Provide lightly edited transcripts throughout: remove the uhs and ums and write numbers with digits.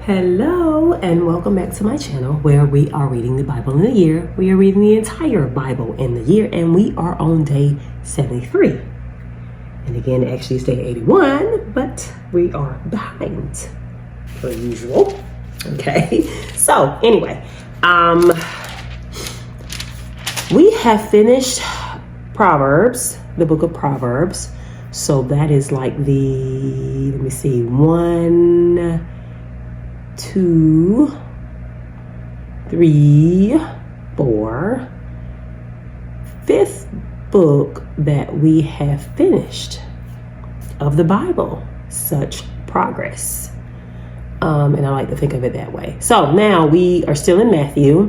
Hello and welcome back to my channel where we are reading the Bible in a year. We are reading the entire Bible in the year and we are on day 73. And again, actually it's day 81, but we are behind per usual. Okay, so anyway, we have finished Proverbs, the book of Proverbs. So that is like the, let me see, 1, 2, 3, 4, 5th book that we have finished of the Bible. Such progress. And I like to think of it that way. So now we are still in Matthew.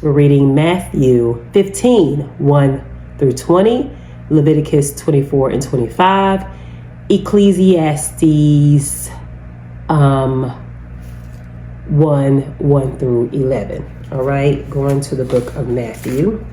We're reading Matthew 15, 1 through 20, Leviticus 24 and 25, Ecclesiastes 1 through 11. All right, going to the book of Matthew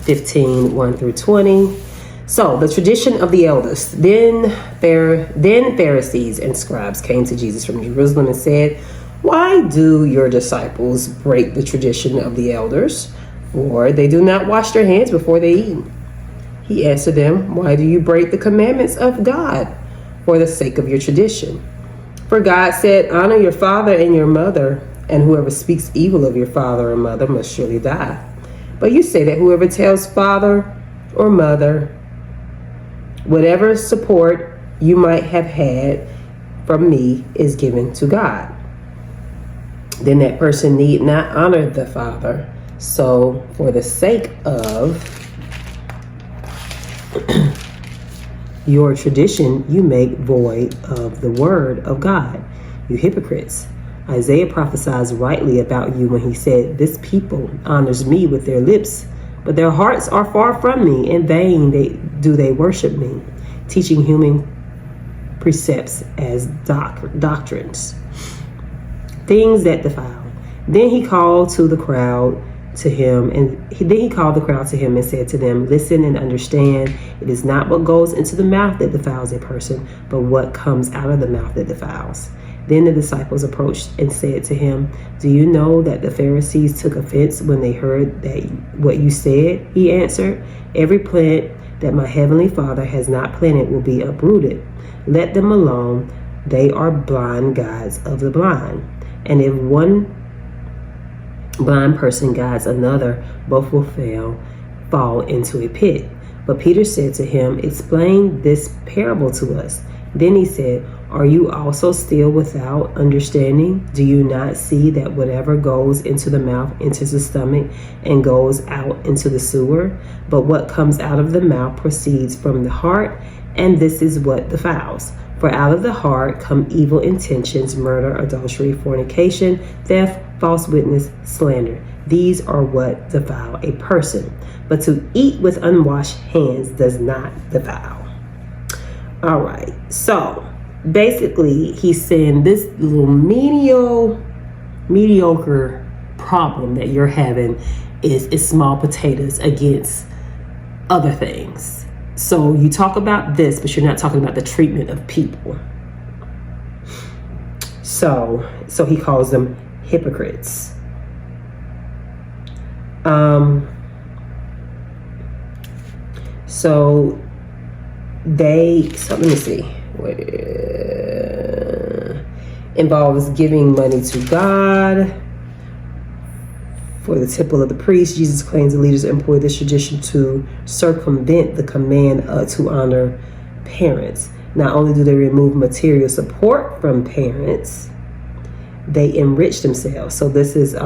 15, 1 through 20. So the tradition of the elders. Then Pharisees and scribes came to Jesus from Jerusalem and said, "Why do your disciples break the tradition of the elders? For they do not wash their hands before they eat." He answered them, "Why do you break the commandments of God for the sake of your tradition? For God said, 'Honor your father and your mother, and whoever speaks evil of your father or mother must surely die.' But you say that whoever tells father or mother, whatever support you might have had from me is given to God, then that person need not honor the father. So for the sake of your tradition, you make void of the word of God, you hypocrites. Isaiah prophesies rightly about you when he said, 'This people honors me with their lips, but their hearts are far from me. In vain do they worship me, teaching human precepts as doctrines, things that defile.' Then he called the crowd to him and said to them, 'Listen and understand. It is not what goes into the mouth that defiles a person, but what comes out of the mouth that defiles.' Then the disciples approached and said to him, 'Do you know that the Pharisees took offense when they heard that what you said?' He answered, 'Every plant that my heavenly Father has not planted will be uprooted. Let them alone. They are blind guides of the blind. And if one blind person guides another, both will fall into a pit.' But Peter said to him, 'Explain this parable to us.' Then he said, 'Are you also still without understanding? Do you not see that whatever goes into the mouth enters the stomach and goes out into the sewer? But what comes out of the mouth proceeds from the heart, and this is what defiles. For out of the heart come evil intentions, murder, adultery, fornication, theft, false witness, slander. These are what defile a person. But to eat with unwashed hands does not defile." All right, so basically he's saying this little mediocre problem that you're having is small potatoes against other things. So you talk about this, but you're not talking about the treatment of people. So he calls them hypocrites. So let me see. Involves giving money to God for the temple of the priest. Jesus claims the leaders employ this tradition to circumvent the command to honor parents. Not only do they remove material support from parents, they enrich themselves. So this is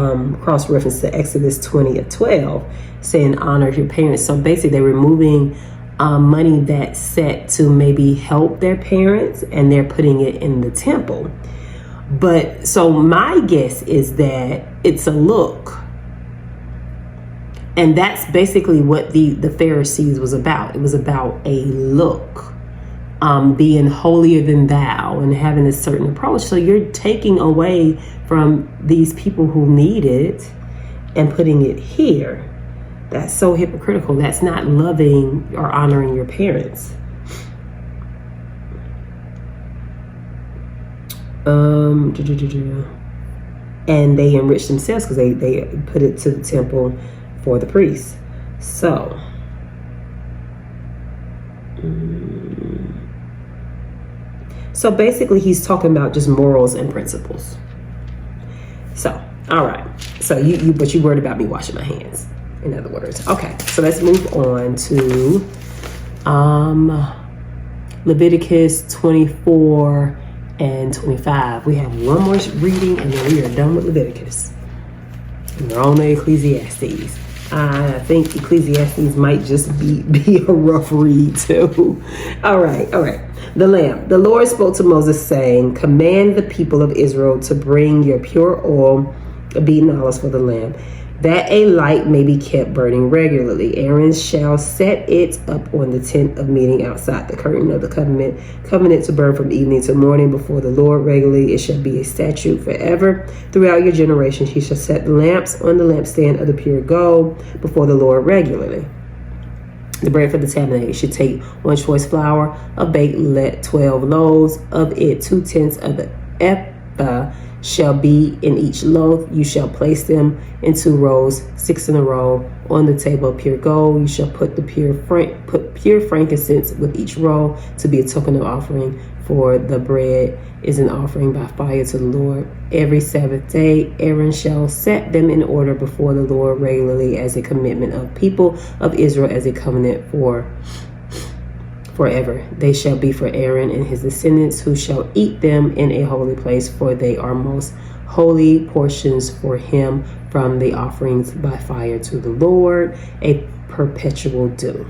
cross-reference to Exodus 20:12, saying honor your parents. So basically they're removing money that's set to maybe help their parents and they're putting it in the temple. But so my guess is that it's a look. And that's basically what the Pharisees was about. It was about a look, being holier than thou and having a certain approach. So you're taking away from these people who need it and putting it here. That's so hypocritical. That's not loving or honoring your parents. And they enriched themselves because they put it to the temple for the priests. So, so basically he's talking about just morals and principles. So, all right. So but you worried about me washing my hands, in other words. Okay, so let's move on to Leviticus 24 and 25. We have one more reading and then we are done with Leviticus. And we're on to Ecclesiastes. I think Ecclesiastes might just be a rough read too. All right. The lamp. The Lord spoke to Moses saying, command the people of Israel to bring your pure oil, beaten olives for the lamp, that a light may be kept burning regularly. Aaron shall set it up on the tent of meeting outside the curtain of the covenant to burn from evening to morning before the Lord regularly. It shall be a statute forever throughout your generations. He shall set the lamps on the lampstand of the pure gold before the Lord regularly. The bread for the tabernacle should take 1 choice flour of baked, let 12 loaves of it, 2/10 of the ephah shall be in each loaf. You shall place them in 2 rows, 6 in a row, on the table of pure gold. You shall put pure frankincense with each roll to be a token of offering, for the bread is an offering by fire to the Lord. Every Sabbath day Aaron shall set them in order before the Lord regularly as a commitment of people of Israel, as a covenant forever. They shall be for Aaron and his descendants, who shall eat them in a holy place, for they are most holy portions for him from the offerings by fire to the Lord, a perpetual due.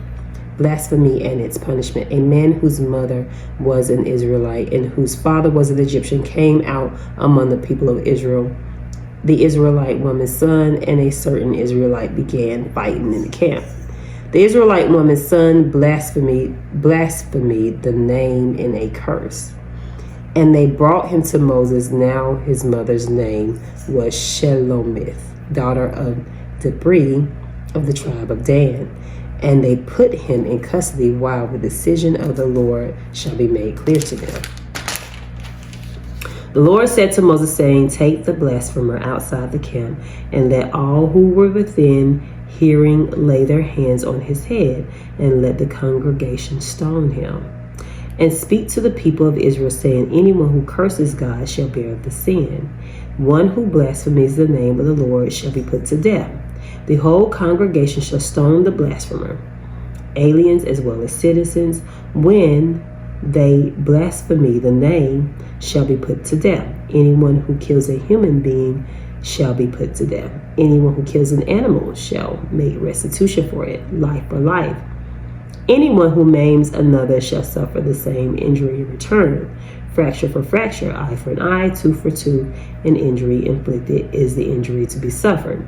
Blasphemy and its punishment. A man whose mother was an Israelite and whose father was an Egyptian came out among the people of Israel. The Israelite woman's son and a certain Israelite began fighting in the camp. The Israelite woman's son blasphemed the name in a curse. And they brought him to Moses. Now his mother's name was Shelomith, daughter of Debri of the tribe of Dan. And they put him in custody while the decision of the Lord shall be made clear to them. The Lord said to Moses, saying, take the blasphemer outside the camp, and let all who were within hearing lay their hands on his head, and let the congregation stone him. And speak to the people of Israel, saying, anyone who curses God shall bear the sin. One who blasphemes the name of the Lord shall be put to death. The whole congregation shall stone the blasphemer, aliens as well as citizens. When they blaspheme the name, shall be put to death. Anyone who kills a human being shall be put to death. Anyone who kills an animal shall make restitution for it, life for life. Anyone who maims another shall suffer the same injury in return. Fracture for fracture, eye for an eye, tooth for tooth. An injury inflicted is the injury to be suffered.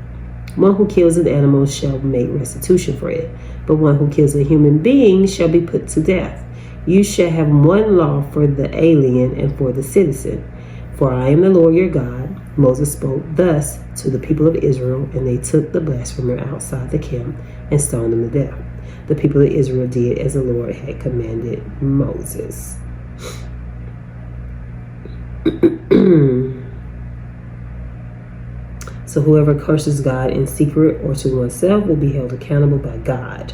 One who kills an animal shall make restitution for it, but one who kills a human being shall be put to death. You shall have one law for the alien and for the citizen. For I am the Lord your God. Moses spoke thus to the people of Israel, and they took the blasphemer outside the camp and stoned him to death. The people of Israel did as the Lord had commanded Moses. So whoever curses God in secret or to oneself will be held accountable by God.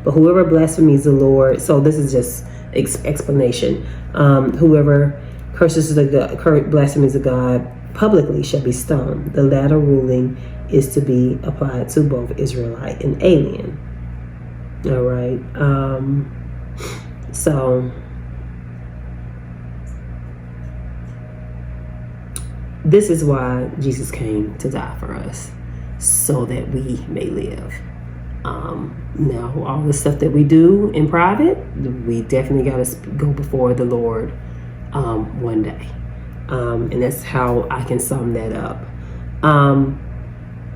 But whoever blasphemes the Lord, so this is just explanation. Whoever blasphemies the God publicly shall be stoned. The latter ruling is to be applied to both Israelite and alien. All right. So this is why Jesus came to die for us, so that we may live. Now, all the stuff that we do in private, we definitely got to go before the Lord one day. And that's how I can sum that up.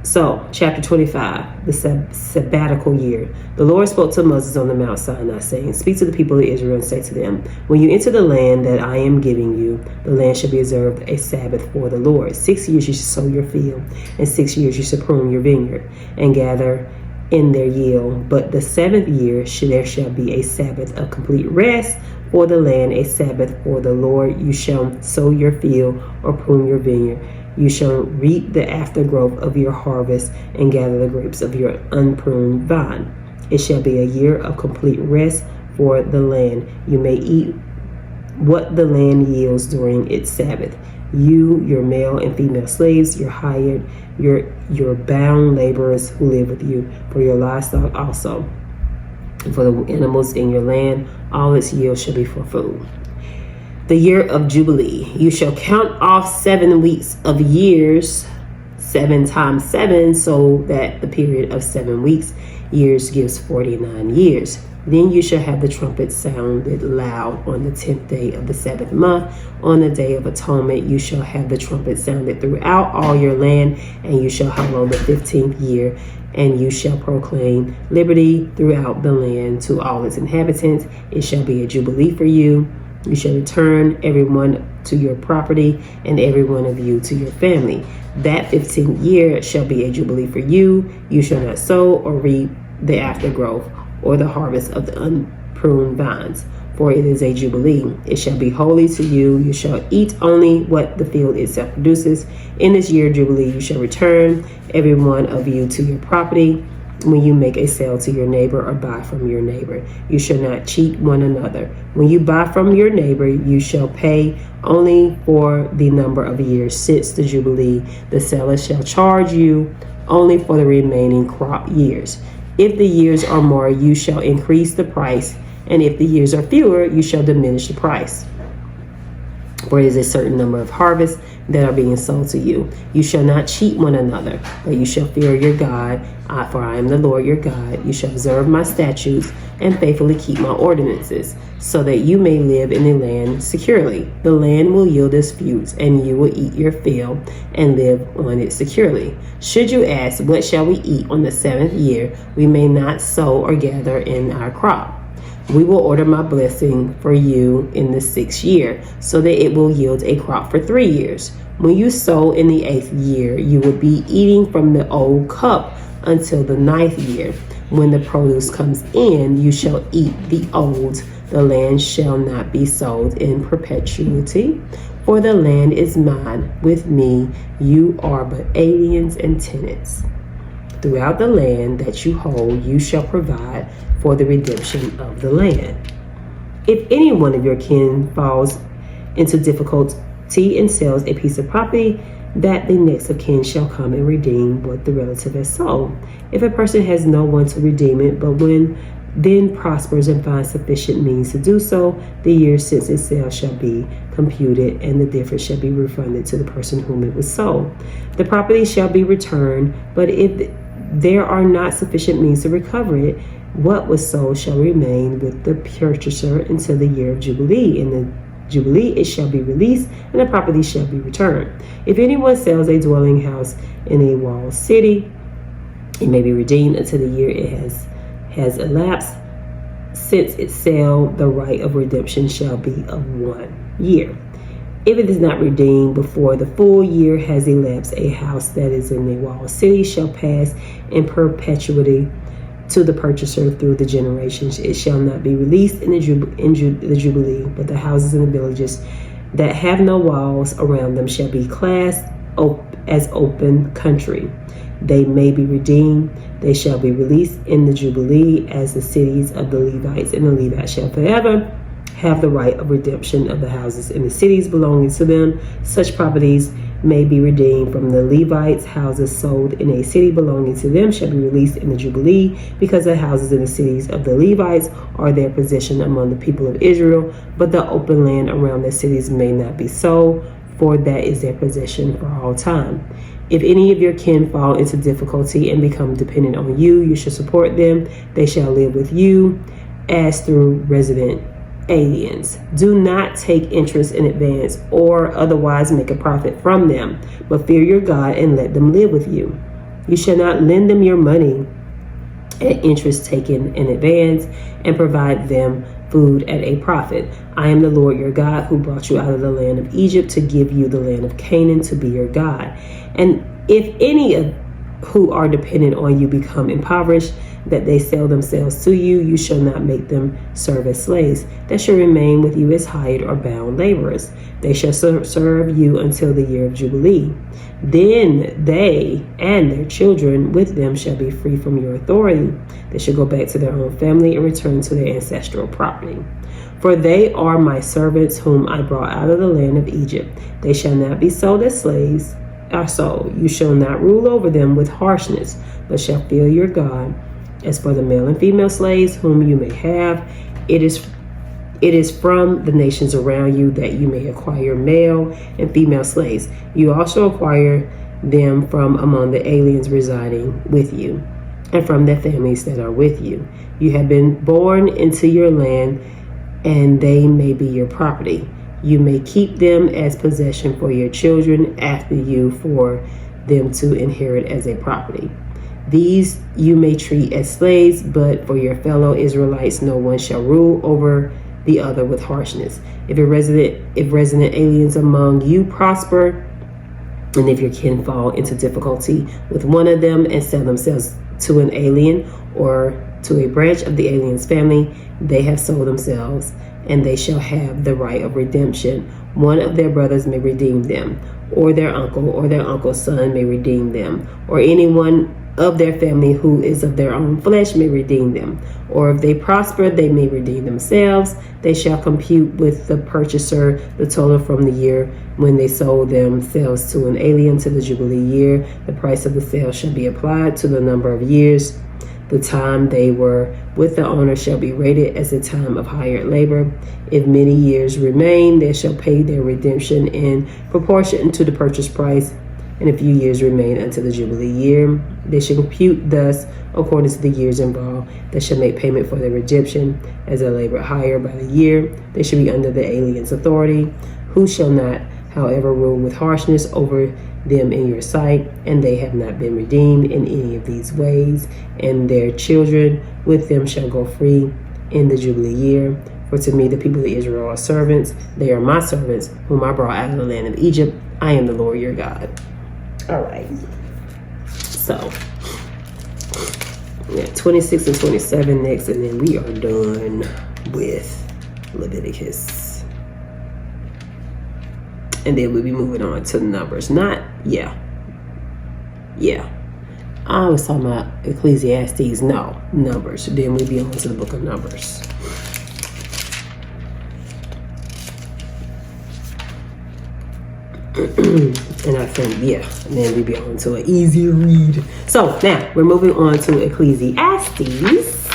So, chapter 25, the sabbatical year. The Lord spoke to Moses on the Mount Sinai, saying, speak to the people of Israel and say to them, when you enter the land that I am giving you, the land shall be observed a Sabbath for the Lord. 6 years you shall sow your field, and 6 years you shall prune your vineyard, and gather in their yield. But the 7th year there shall be a Sabbath of complete rest for the land, a Sabbath for the Lord. You shall sow your field or prune your vineyard. You shall reap the aftergrowth of your harvest and gather the grapes of your unpruned vine. It shall be a year of complete rest for the land. You may eat what the land yields during its Sabbath. You, your male and female slaves, your hired, your bound laborers who live with you, for your livestock also, and for the animals in your land, all its yield shall be for food. The year of Jubilee. You shall count off 7 weeks of years, 7 times 7, so that the period of 7 weeks years gives 49 years. Then you shall have the trumpet sounded loud on the 10th day of the 7th month. On the day of atonement, you shall have the trumpet sounded throughout all your land, and you shall hallow the 15th year, and you shall proclaim liberty throughout the land to all its inhabitants. It shall be a jubilee for you. You shall return everyone to your property, and every one of you to your family. That 15th year shall be a jubilee for you. You shall not sow or reap the aftergrowth or the harvest of the unpruned vines, for it is a jubilee. It shall be holy to you. You shall eat only what the field itself produces. In this year of jubilee you shall return every one of you to your property. When you make a sale to your neighbor or buy from your neighbor, you shall not cheat one another. When you buy from your neighbor, you shall pay only for the number of years since the jubilee. The seller shall charge you only for the remaining crop years. If the years are more, you shall increase the price, and if the years are fewer, you shall diminish the price. For it is a certain number of harvests that are being sold to you. You shall not cheat one another, but you shall fear your God, for I am the Lord your God. You shall observe my statutes and faithfully keep my ordinances, so that you may live in the land securely. The land will yield its fruits, and you will eat your fill and live on it securely. Should you ask, what shall we eat on the 7th year? We may not sow or gather in our crop. We will order my blessing for you in the 6th year, so that it will yield a crop for 3 years. When you sow in the 8th year, you will be eating from the old cup until the 9th year. When the produce comes in, you shall eat the old. The land shall not be sold in perpetuity, for the land is mine. With me you are but aliens and tenants. Throughout the land that you hold, you shall provide for the redemption of the land. If any one of your kin falls into difficulty and sells a piece of property, that the next of kin shall come and redeem what the relative has sold. If a person has no one to redeem it, but then prospers and finds sufficient means to do so, the year since its sale shall be computed, and the difference shall be refunded to the person whom it was sold. The property shall be returned, but if there are not sufficient means to recover it, what was sold shall remain with the purchaser until the year of Jubilee. In the Jubilee it shall be released, and the property shall be returned. If anyone sells a dwelling house in a walled city, it may be redeemed until the year it has elapsed. Since its sale, the right of redemption shall be of 1 year. If it is not redeemed before the full year has elapsed, a house that is in a walled city shall pass in perpetuity to the purchaser through the generations. It shall not be released in the Jubilee, but the houses in the villages that have no walls around them shall be classed as open country. They may be redeemed. They shall be released in the Jubilee as the cities of the Levites, and the Levites shall forever have the right of redemption of the houses in the cities belonging to them. Such properties may be redeemed from the Levites. Houses sold in a city belonging to them shall be released in the Jubilee, because the houses in the cities of the Levites are their possession among the people of Israel, but the open land around their cities may not be sold, for that is their possession for all time. If any of your kin fall into difficulty and become dependent on you, you shall support them. They shall live with you as through resident aliens. Do not take interest in advance or otherwise make a profit from them, but fear your God and let them live with you. You shall not lend them your money at interest taken in advance, and provide them food at a profit. I am the Lord your God, who brought you out of the land of Egypt to give you the land of Canaan to be your God. And if any of who are dependent on you become impoverished, that they sell themselves to you, you shall not make them serve as slaves. They shall remain with you as hired or bound laborers. They shall serve you until the year of Jubilee. Then they and their children with them shall be free from your authority. They shall go back to their own family and return to their ancestral property. For they are my servants whom I brought out of the land of Egypt. They shall not be sold as slaves. So you shall not rule over them with harshness, but shall fear your God. As for the male and female slaves whom you may have, it is from the nations around you that you may acquire male and female slaves. You also acquire them from among the aliens residing with you, and from their families that are with you. You have been born into your land, and they may be your property. You may keep them as possession for your children after you, for them to inherit as a property. These you may treat as slaves, but for your fellow Israelites, no one shall rule over the other with harshness. If resident aliens among you prosper, and if your kin fall into difficulty with one of them and sell themselves to an alien or to a branch of the alien's family, they have sold themselves, and they shall have the right of redemption. One of their brothers may redeem them, or their uncle's son may redeem them, or anyone of their family who is of their own flesh may redeem them. Or if they prosper, they may redeem themselves. They shall compute with the purchaser the total from the year when they sold themselves to an alien to the Jubilee year. The price of the sale shall be applied to the number of years. The time they were with the owner shall be rated as the time of hired labor. If many years remain, they shall pay their redemption in proportion to the purchase price. And a few years remain until the Jubilee year. They shall compute thus according to the years involved. They shall make payment for their redemption as a labor hire by the year. They shall be under the alien's authority, who shall not, however, rule with harshness over them in your sight. And they have not been redeemed in any of these ways. And their children with them shall go free in the Jubilee year. For to me the people of Israel are servants. They are my servants, whom I brought out of the land of Egypt. I am the Lord your God. All right, so yeah, 26 and 27 next, and then we are done with Leviticus. And then we'll be moving on to Numbers. I was talking about Ecclesiastes. No, Numbers. Then we'll be on to the book of Numbers. And I think, and then we be on to an easier read. So now we're moving on to Ecclesiastes.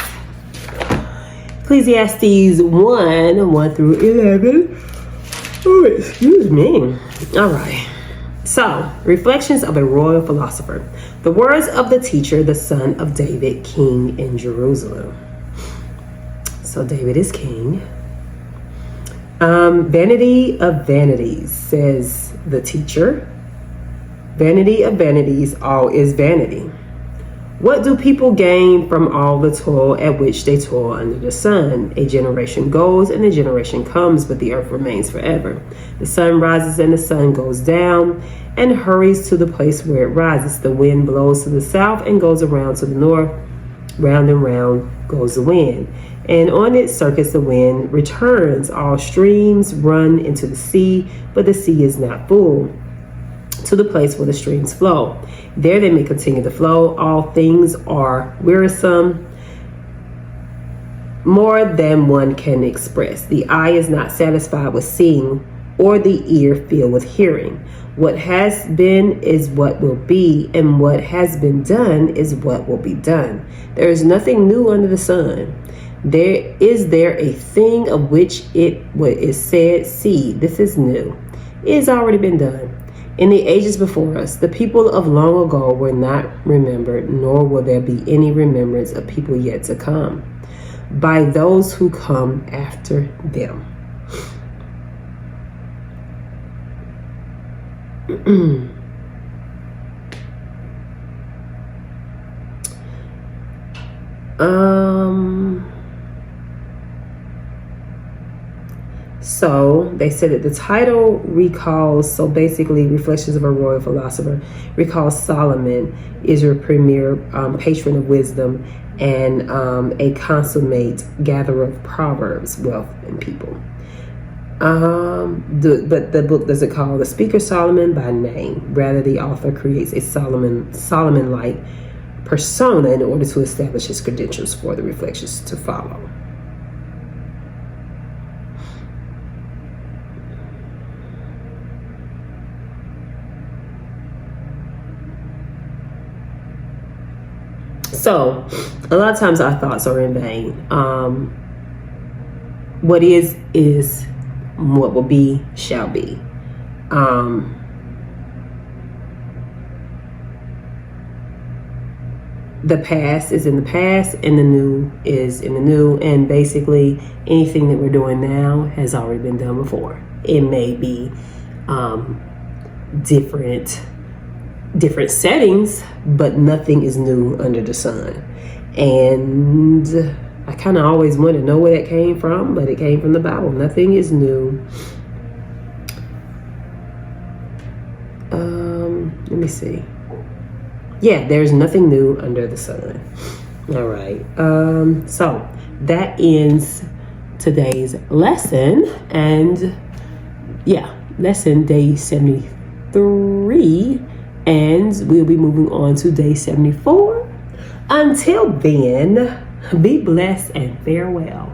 Ecclesiastes 1 through 11. Oh, excuse me. All right. So, reflections of a royal philosopher. The words of the teacher, the son of David, king in Jerusalem. So David is king. Vanity of vanities, says the teacher. Vanity of vanities, all is vanity. What do people gain from all the toil at which they toil under the sun? A generation goes and a generation comes, but the earth remains forever. The sun rises and the sun goes down and hurries to the place where it rises. The wind blows to the south and goes around to the north. Round and round goes the wind, and on its circuits the wind returns. All streams run into the sea, but the sea is not full to the place where the streams flow. There they may continue to flow. All things are wearisome, more than one can express. The eye is not satisfied with seeing, or the ear filled with hearing. What has been is what will be, and what has been done is what will be done. There is nothing new under the sun. Is there a thing of which it is said, see, this is new? It has already been done. In the ages before us, the people of long ago were not remembered, nor will there be any remembrance of people yet to come by those who come after them. So they said that the title recalls, so basically Reflections of a Royal Philosopher, recalls Solomon is your premier patron of wisdom and a consummate gatherer of proverbs, wealth, and people. But the book doesn't call the speaker Solomon by name. Rather, the author creates a Solomon-like persona in order to establish his credentials for the reflections to follow. So, a lot of times our thoughts are in vain. What is, what will be, shall be. The past is in the past and the new is in the new, and basically anything that we're doing now has already been done before. It may be different settings, but nothing is new under the sun. And I kind of always wanted to know where that came from, but it came from the Bible. Nothing is new. Let me see. Yeah, there's nothing new under the sun. All right. So that ends today's lesson. And yeah, lesson day 73. And we'll be moving on to day 74. Until then, be blessed and farewell.